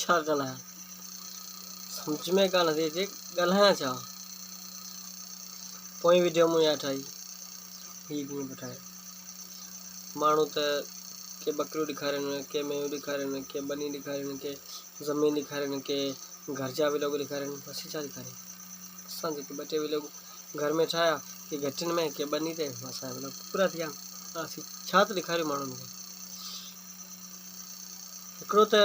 छा ॻाल्हायां, सम्झ में कान थी अचे ॻाल्हायां छा। पोइ वीडियो मूं यादि ठाही हीअ कीअं ठाहे। माण्हू त के बकरियूं ॾेखारनि, के मेंहिं ॾेखारनि, के बनी ॾेखारनि, के ज़मीन ॾेखारनि, के घर जा व्लॉग ॾेखारनि। असीं छा ॾेखारियूं? असां जेके 2-3 व्लॉग घर में ठाहिया, के घटियुनि में, के बनी ते, असांजा व्लॉग पूरा थी विया। असीं छा त ॾेखारियूं माण्हुनि खे। हिकिड़ो त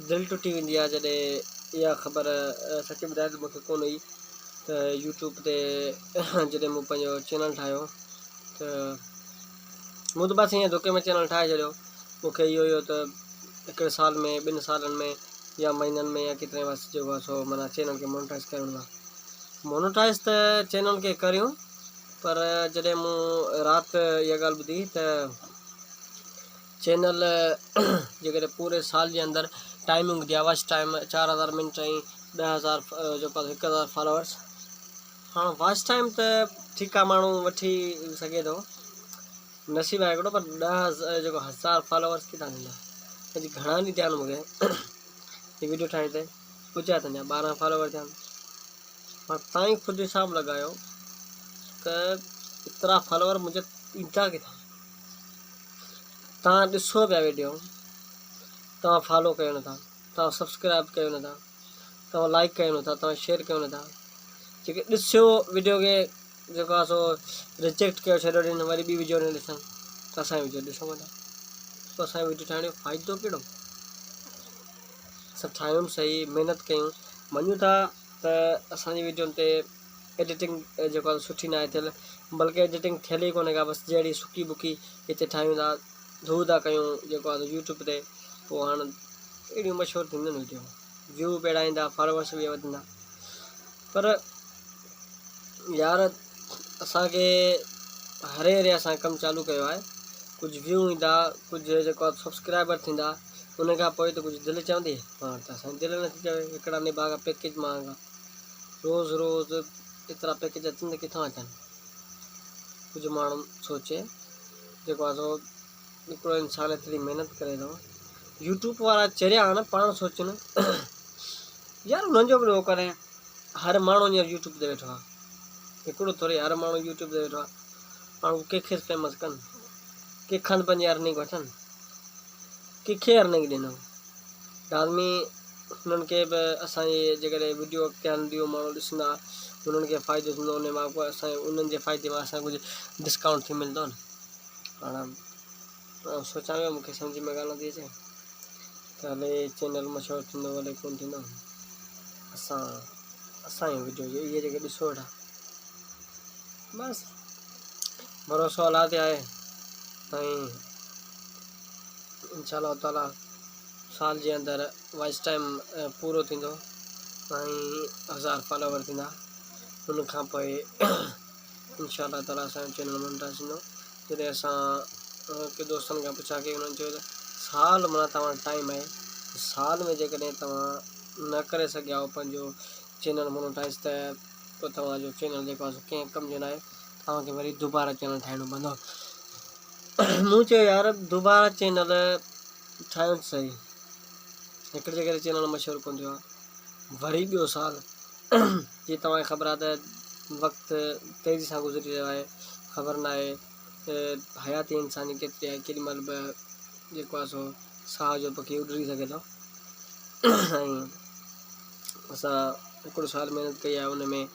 दिलि टुटी वेंदी आहे जॾहिं इहा ख़बर सच ॿुधाए त मूंखे कोन हुई त यूट्यूब ते जॾहिं मूं पंहिंजो चैनल ठाहियो त मूं त बसि ईअं धोखे में चैनल ठाहे छॾियो। मूंखे इहो हुयो त हिकिड़े साल में, 2 सालनि में या महीननि में या केतिरे बस जेको आहे सो माना चैनल खे मोनेटाइज़ करिणो आहे। मोनेटाइज़ त चैनल खे करियूं, पर जॾहिं मूं राति इहा ॻाल्हि ॿुधी त चैनल जेकॾहिं पूरे साल जे अंदरि टाइमिंग ॿुधी आहे, वॉच टाइम 4000 मिंट ऐं 10,000 जेको 1000 फॉलोअर्स। हाँ, वॉच टाइम त ठीकु आहे, माण्हू वठी सघे थो, नसीब आहे हिकिड़ो, पर 10,000 जेको 1000 फॉलोअर्स किथां थींदा। अॼु घणा ॾींहं थिया आहिनि मूंखे हीअ वीडियो ठाहे ते, पुॼा तुंहिंजा 12 फॉलोवर थिया आहिनि। पर तव्हां ई ख़ुदि हिसाबु लॻायो त एतिरा फॉलोवर मुंहिंजा ईंदा किथां। तव्हां ॾिसो पिया वीडियो, तव्हां फॉलो कयो नथा, तव्हां सब्सक्राइब कयो नथा, तव्हां लाइक कयो नथा, तव्हां शेयर कयो नथा। जेके ॾिसियो वीडियो खे जेको आहे सो रिजेक्ट कयो, छॾियो ॾिनो, वरी ॿी वीडियो न ॾिसनि त असांजी वीडियो ॾिसूं था, पोइ असांजी वीडियो ठाहिण जो फ़ाइदो कहिड़ो। असां ठाहियूं सही, महिनत कयूं, मञूं था त असांजी वीडियोनि ते एडिटिंग जेको आहे सुठी न आहे थियल, बल्कि एडिटिंग थियल ई कोन्हे का, बसि जहिड़ी सुकी बुकी हिते ठाहियूं था, धूं था कयूं जेको आहे यूट्यूब ते, पोइ हाणे अहिड़ियूं मशहूरु थींदियूं आहिनि वीडियो, व्यू बि ईंदा, फॉलोवर्स बि वधंदा। पर यार असांखे हरे हरे असां कमु चालू कयो आहे, कुझु व्यू ईंदा, कुझु जेको आहे सब्सक्राइबर थींदा, उन खां पोइ त कुझु दिलि चवंदी, हाणे त असांजी दिलि नथी चवे। हिकिड़ा निभागा पैकेज महांगा, रोज़ रोज़ एतिरा पैकेज अचनि त किथां अचनि। कुझु माण्हू सोचे जेको आहे सो हिकिड़ो इंसानु एतिरी महिनत करे थो, यूट्यूब वारा चरिया आहिनि, पाण सोचनि यार उन्हनि जो बि उहो करे। हर माण्हू हींअर यूट्यूब ते वेठो आहे, हिकिड़ो थोरी हर माण्हू यूट्यूब ते वेठो आहे। माण्हू कंहिंखे फेमस कनि, कंहिंखां पंहिंजी अर्निंग वठनि, कंहिंखे अर्निंग ॾिनो। लाज़मी हुननि खे बि असांजी जेकॾहिं वीडियो अॻिते हलंदियूं, माण्हू ॾिसंदा, उन्हनि खे फ़ाइदो थींदो, उन मां पोइ असांजे उन्हनि जे फ़ाइदे मां असांखे कुझु डिस्काउंट थी मिलंदो न। हाणे सोचां पियो, मूंखे सम्झ में ॻाल्हि नथी अचे त हले चैनल मशहूरु थींदो, हले कोन थींदो। असांजी वीडियो इहे जेके ॾिसो वेठा, बसि भरोसो अलाह ते आहे। ऐं इंशाअल्लाह ताला साल जे अंदरि वॉच टाइम पूरो थींदो ऐं 1000 फॉलोवर थींदा, उन खां पोइ इंशाअल्लाह ताला असांजो चैनल मोनेटाइज़ थींदो। जॾहिं असां के दोस्तनि खां पुछा की उन्हनि चयो त साल माना तव्हां टाइम आहे, साल में जेकॾहिं तव्हां न करे सघिया हो पंहिंजो चैनल मोनेटाइज़, त पोइ तव्हांजो चैनल जेको आहे कंहिं कम जो न आहे, तव्हांखे वरी दुबारा चैनल ठाहिणो पवंदो। मूं चयो यार दुबारा चैनल ठाहियूं सही, हिकिड़ी जॻह चैनल मशहूरु कोन थियो आहे, वरी ॿियो साल जीअं तव्हांखे ख़बर आहे त वक़्तु तेज़ी सां गुज़री रहियो आहे, ख़बर न आहे हयाती इंसानी केतिरी आहे, केॾी महिल बि जेको आहे सो साह जो पखी उॾरी सघे थो। ऐं असां हिकिड़ो साल महिनत कई आहे, उन में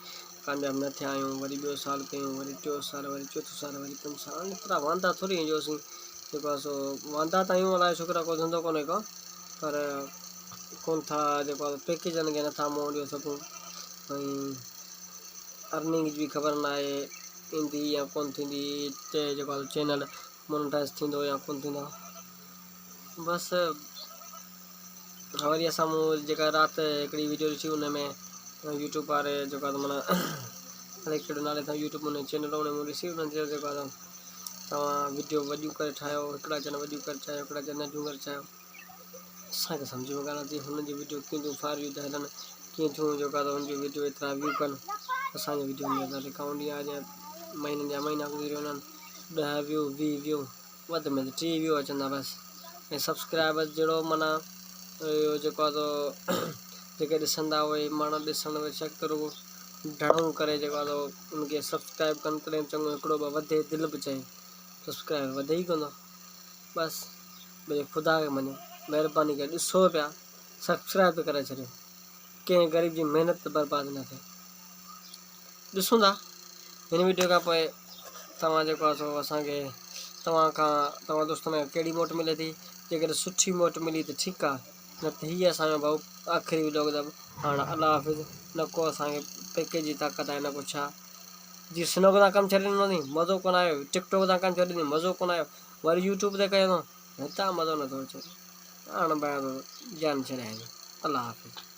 कामयाबु न थिया आहियूं, वरी ॿियो साल कयूं, वरी टियों साल, वरी चोथों साल, वरी 5 साल, एतिरा वांदा थोरी ईंदासीं। जेको आहे सो वांदा त आहियूं, अलाए शुक्र आहे को धंधो कोन्हे को, पर कोन था जेको आहे पैकेजनि खे नथा मुंहुं ॾियो सघूं, ऐं अर्निंग जी ख़बर न आहे ईंदी या कोन थींदी, जेको आहे चैनल मोनेटाइज़ थींदो या कोन थींदो। बसि वरी असां मूं जेका राति हिकिड़ी वीडियो ॾिठी, उन में यूट्यूब वारे जेको आहे माना अलाए कहिड़े नाले सां यूट्यूब उन चैनल उन में ॾिसी, उन्हनि चयो जेको आहे तव्हां वीडियो वॾियूं करे ठाहियो, हिकिड़ा चैनल वॾियूं करे चाहियो, हिकिड़ा चैनल नंढियूं करे चाहियो। असांखे सम्झ में कान अचे हुननि जी वीडियो कीअं फारियूं था हलनि, कीअं थियूं जेको आहे हुनजी वीडियो एतिरा व्यू कनि, असांजी वीडियो में त लिखाऊं ॾींहं अॼु महीननि जा महीना गुज़री वञनि, 10 व्यू 20 व्यू, वधि में वधि 30 व्यू अचंदा बसि। ऐं सब्सक्राइबर जहिड़ो माना इहो जेको आहे जेके ॾिसंदा उहे माण्हू ॾिसण में चेक करो ढणो करे जेको आहे उनखे सब्सक्राइब कनि तॾहिं चङो हिकिड़ो ॿ वधे दिलि बि चए सब्सक्राइब वधे ई कोन बसि भई ख़ुदा खे मञो महिरबानी करे ॾिसो पिया सब्सक्राइब करे छॾियो कंहिं ग़रीब जी महिनत बर्बादु न थिए ॾिसूं था हिन वीडियो खां पोइ तव्हां जेको आहे असांखे तव्हां दोस्तनि खे कहिड़ी मोट मिले थी जेकॾहिं सुठी मोट मिली त ठीकु आहे न त हीअ असांजो भाऊ आख़िरी वीडियो ॿुधायो हाणे अलाह हाफ़िज़ न को असांखे पैकेज जी ताक़त आहे न कुझु आहे जीअं स्नोक तां कमु छॾे ॾिनो अथई मज़ो कोन आयो टिकटॉक तां कमु छॾे ॾिनी मज़ो कोन आयो वरी यूट्यूब ते कयो अथऊं हितां मज़ो नथो अचे हाणे ॿाहिरि जान छॾाइनि अलाह हाफ़िज़।